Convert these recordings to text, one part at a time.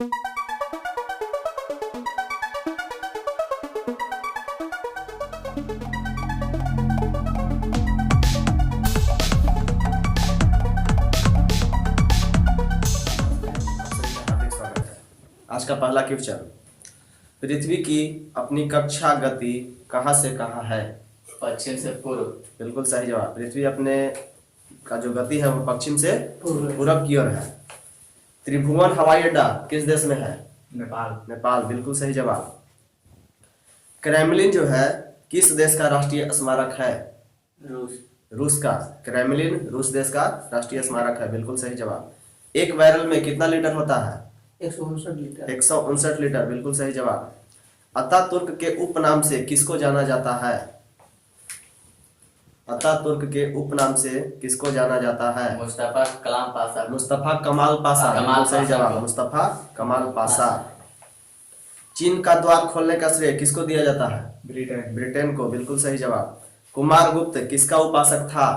आज का पहला क्वेश्चन, पृथ्वी की अपनी कक्षा गति कहाँ से कहाँ है? पश्चिम से पूर्व। बिल्कुल सही जवाब। पृथ्वी अपने का जो गति है वो पश्चिम से पूरब की ओर है। त्रिभुवन हवाई अड्डा किस देश में है? नेपाल। नेपाल, बिल्कुल सही जवाब। क्रेमलिन जो है किस देश का राष्ट्रीय स्मारक है? रूस। रूस का। क्रेमलिन रूस देश का राष्ट्रीय स्मारक है, बिल्कुल सही जवाब। एक बैरल में कितना लीटर होता है? 159 लीटर। 159 लीटर, बिल्कुल सही जवाब। अतातुर्क के उपनाम से किसको जाना जाता है? अतातुर्क के उपनाम से किसको जाना जाता है? मुस्तफा कलाम पाशा। मुस्तफा कमाल पाशा, बिल्कुल सही जवाब। मुस्तफा कमाल पाशा। चीन का द्वार खोलने का श्रेय किसको दिया जाता है? ब्रिटेन। ब्रिटेन को, बिल्कुल सही जवाब। कुमारगुप्त किसका उपासक था?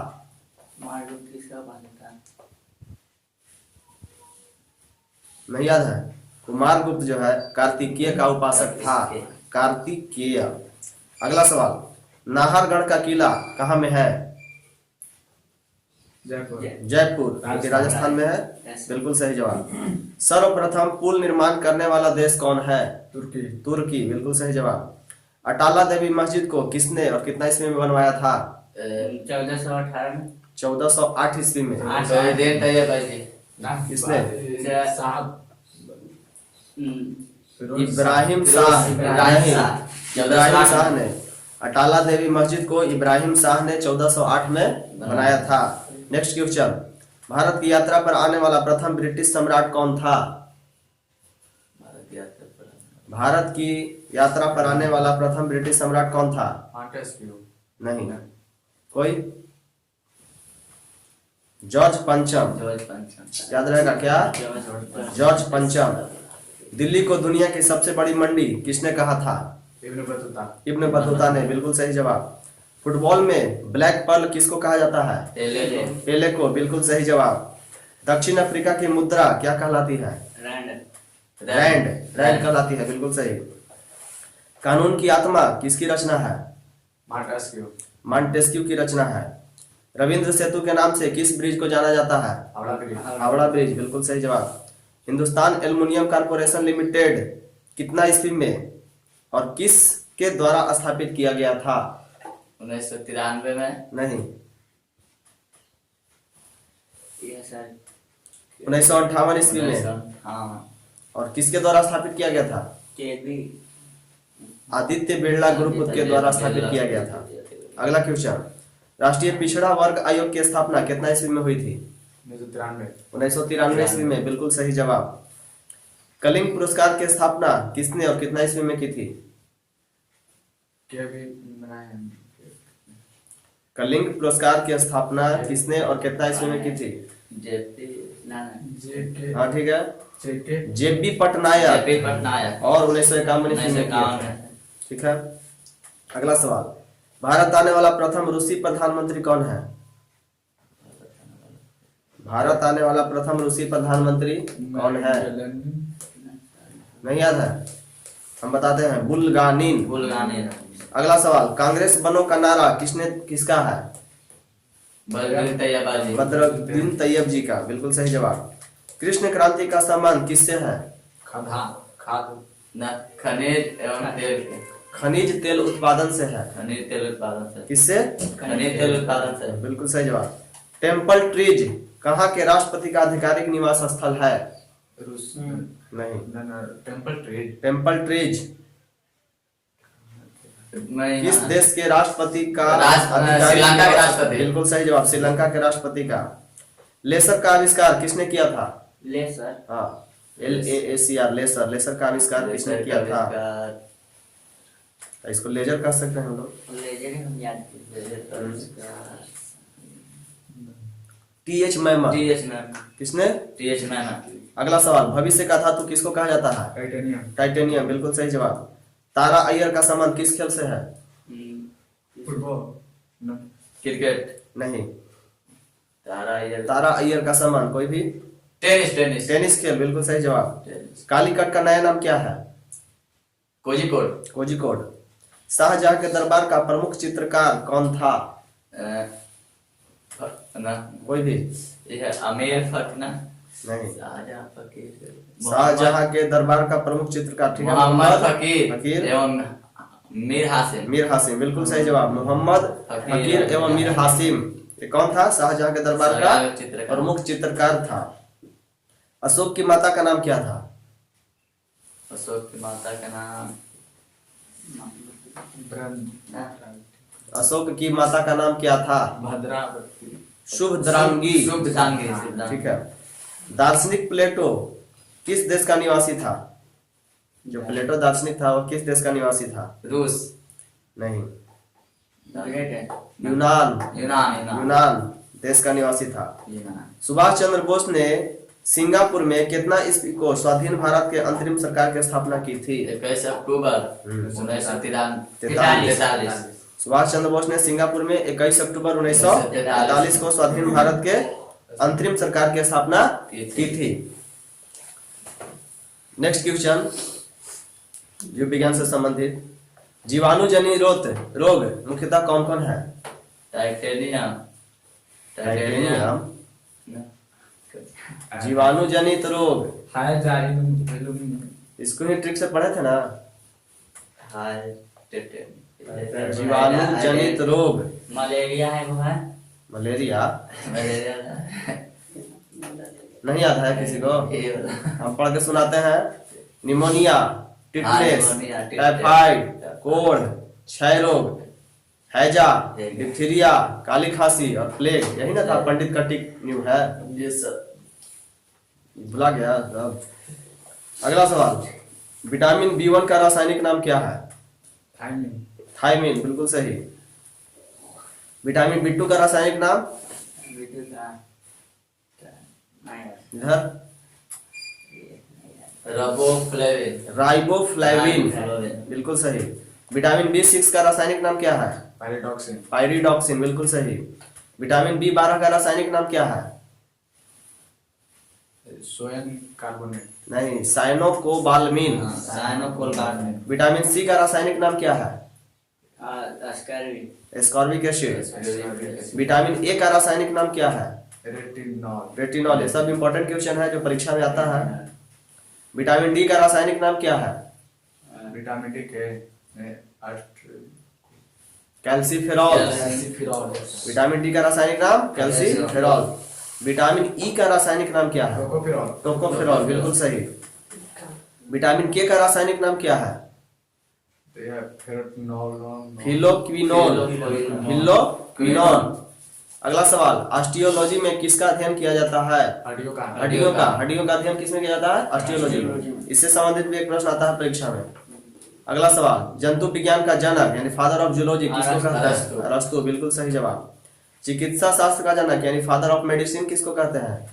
नहीं याद है? कुमारगुप्त जो है कार्तिकेय का उपासक था, कार्तिकेय। अगला सवाल, नाहरगढ़ का किला कहाँ में है? जयपुर। जयपुर, राजस्थान में है, बिल्कुल सही जवाब। सर्वप्रथम पुल निर्माण करने वाला देश कौन है? तुर्की। तुर्की, बिल्कुल सही जवाब। अटाला देवी मस्जिद को किसने और कितना ईस्वी में बनवाया था? 1418 में। 1408 ईस्वी में। किसने? इब्राहिम शाह। इब्राहिम शाह ने अटाला देवी मस्जिद को इब्राहिम शाह ने 1408 में बनाया था। नेक्स्ट क्वेश्चन, भारत की यात्रा पर आने वाला प्रथम ब्रिटिश सम्राट कौन था? भारत की यात्रा पर आने वाला प्रथम ब्रिटिश सम्राट कौन था? नहीं, कोई? जॉर्ज पंचम। याद रहेगा क्या? जॉर्ज पंचम। दिल्ली को दुनिया की सबसे बड़ी मंडी किसने कहा था? इब्न बतूता ने, बिल्कुल सही जवाब। फुटबॉल में ब्लैक पर्ल किसको कहा जाता है? पेले को, बिल्कुल सही जवाब। दक्षिण अफ्रीका की मुद्रा क्या कहलाती है? रैंड कहलाती है, बिल्कुल सही। कानून की आत्मा किसकी रचना है? मॉन्टेस्क्यू की रचना है। रविंद्र सेतु के नाम से किस ब्रिज को जाना जाता है? हावड़ा ब्रिज, बिल्कुल सही जवाब। हिंदुस्तान एल्युमिनियम कॉर्पोरेशन लिमिटेड कितना ईस्वी में और किस के द्वारा स्थापित किया गया था? 1993 में। नहीं, 1958 ईस्वी में। हाँ। और किसके द्वारा स्थापित किया गया था? आदित्य बिरला ग्रुप के द्वारा स्थापित किया गया था। अगला क्वेश्चन, राष्ट्रीय पिछड़ा वर्ग आयोग की स्थापना कितना ईस्वी में हुई थी? 1993 ईस्वी में, बिल्कुल सही जवाब। कलिंग पुरस्कार की स्थापना किसने और कितना ईस्वी में की थी? कलिंग पुरस्कार की स्थापना किसने और कितना ईस्वी में की थी? हाँ ठीक है, जेपी पटनायक और 1951 ईस्वी में किया था। ठीक है। अगला सवाल, भारत आने वाला प्रथम रूसी प्रधानमंत्री कौन है? भारत आने वाला प्रथम रूसी प्रधानमंत्री कौन है? नहीं याद है? हम बताते हैं, बुल्गानिन। अगला सवाल, कांग्रेस बनो का नारा किसका है? बदरुद्दीन तैयब जी का, बिल्कुल सही जवाब। कृष्ण क्रांति का सम्मान किससे है? खनिज तेल उत्पादन से है। किससे? खनिज तेल उत्पादन से, बिल्कुल सही जवाब। टेम्पल ट्रीज कहाँ के राष्ट्रपति का आधिकारिक निवास स्थल है? नहीं, टेम्पल ट्रीज किस देश के राष्ट्रपति का? श्रीलंका के राष्ट्रपति। बिल्कुल सही जवाब, श्रीलंका के राष्ट्रपति का। लेसर का आविष्कार किसने किया था? हाँ, LASER, लेसर का आविष्कार किसने किया था? इसको लेजर कह सकते हैं हम लोग। TH मैमर। किसने? TH मैमर। अगला सवाल, भविष्य का धातु किसको कहा जाता है? टाइटेनियम, बिल्कुल सही जवाब। तारा अय्यर का संबंध किस खेल से है? क्रिकेट। नहीं, तारा अय्यर का संबंध कोई भी टेनिस टेनिस टेनिस खेल, बिल्कुल सही जवाब। टेनिस कालीकट का नया नाम क्या है? कोझिकोड कोझिकोड। शाहजहां के दरबार का प्रमुख चित्रकार कौन था? ना कोई भी ये है आमिर फकीर ना नहीं। शाहजहां फकीर शाहजहां के दरबार का प्रमुख चित्रकार, ठीक है, मोहम्मद फकीर फकीर एवं मीर हासिम मीर हासिम, बिल्कुल सही जवाब। मोहम्मद फकीर एवं मीर हासिम, ये कौन था? शाहजहां के दरबार का शाहजहां चित्रकार। प्रमुख चित्रकार था। अशोक की माता का नाम क्या था? अशोक की माता का नाम ना? अशोक की माता का नाम क्या था? भद्रावती। शुभद्रांगी, शुभद्रांगी ठीक है। दार्शनिक प्लेटो किस देश का निवासी था? जो प्लेटो दार्शनिक था वो किस देश का निवासी था? रूस नहीं, यूनान यूनान, यूनान यूनान देश का निवासी था। यूनान सुभाष चंद्र बोस ने सिंगापुर में कितना ईस्वी को स्वाधीन भारत के अंतरिम सरकार की स्थापना की थी? 21 अक्टूबर हम्म। 1943 सुभाष चंद्र बोस ने सिंगापुर में 21 अक्टूबर 1943 को स्वाधीन भारत के अंतरिम सरकार की स्थापना की थी। नेक्स्ट क्वेश्चन, जीव विज्ञान से संबंधित। जीवाणु जनित रोग मुख्यतः कौन कौन है? Titanium titanium. जीवाणु जनित रोग, हाय जाहिल इसको ही ट्रिक से पढ़े थे ना। टाइटेनियम जीवाणु जनित रोग, मलेरिया है वो है मलेरिया मलेरिया नहीं याद है किसी को? ये वाला। हम पढ़ के सुनाते हैं। Pneumonia, tetanus, pneumonia, tetanus, typhoid, cold, क्षय रोग, हैजा, हैजा, डिप्थीरिया, काली खांसी और प्लेग, यही ना था पंडित का टिक न्यू है। ये सब भुला गया अब। अगला सवाल, विटामिन B1 का रासायनिक नाम क्या है? थायमिन। थायमिन, बिल्कुल सही। विटामिन B2 का रासायनिक नाम? इधर राइबोफ्लेविन राइबोफ्लेविन, बिल्कुल सही। विटामिन B6 का रासायनिक नाम क्या है? पायरिडॉक्सिन। पायरिडॉक्सिन, बिल्कुल सही। विटामिन B12 का रासायनिक नाम क्या है? Sodium carbonate. नहीं, साइनोकोबाल्मिन। साइनोकोबाल्मिन विटामिन C का रासायनिक नाम क्या है? Ascorbic ascorbic acid. Vitamin A का रासायनिक नाम क्या है? रेटिनॉल। रेटिनॉल। ये सब इंपॉर्टेंट क्वेश्चन है जो परीक्षा में आता है। विटामिन D का रासायनिक नाम क्या है? विटामिन डी के कैल्सीफेरॉल। विटामिन D का रासायनिक नाम कैल्सीफेरॉल। विटामिन E का रासायनिक नाम क्या है? टोकोफेरॉल। टोकोफेरॉल, बिल्कुल सही। विटामिन K का रासायनिक नाम क्या है? फिलोक्विनोल। फिलोक्विनोल। अगला सवाल, ऑस्टियोलॉजी में किसका अध्ययन किया जाता है? हड्डियों का अध्ययन किसमें किया जाता है? ऑस्टियोलॉजी। इससे संबंधित भी एक प्रश्न आता है परीक्षा में। अगला सवाल, जंतु विज्ञान का जनक यानी फादर ऑफ जूलॉजी किसको कहते हैं? अरस्तु, बिल्कुल सही जवाब। चिकित्सा शास्त्र का जनक यानी फादर ऑफ मेडिसिन किसको कहते हैं?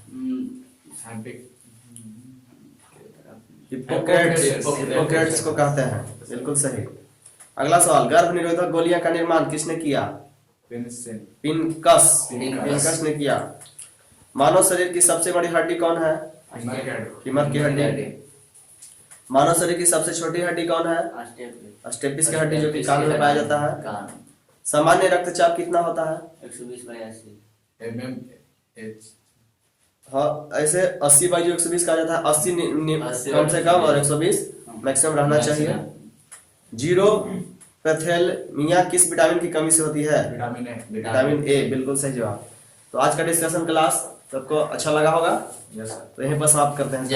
हिप्पोक्रेट्स को कहते हैं, बिल्कुल सही। अगला सवाल, गर्भ निरोधक गोलियां का निर्माण किसने किया? पिनकस ने किया। मानव शरीर की सबसे बड़ी हड्डी कौन है? फीमर की हड्डी। मानव शरीर की सबसे छोटी हड्डी कौन है? स्टेपिस की हड्डी, जो कि कान में पाया जाता है। सामान्य रक्तचाप कितना होता है? 120/80। हाँ, ऐसे 80/120 कहा जाता है। 80 कम से कम और 120 मैक्सिमम रहना चाहिए। जीरो पैथेलमिया किस विटामिन की कमी से होती है? विटामिन ए, बिल्कुल सही जवाब। तो आज का डिस्कशन क्लास सबको अच्छा लगा होगा, तो यहीं पर समाप्त करते हैं।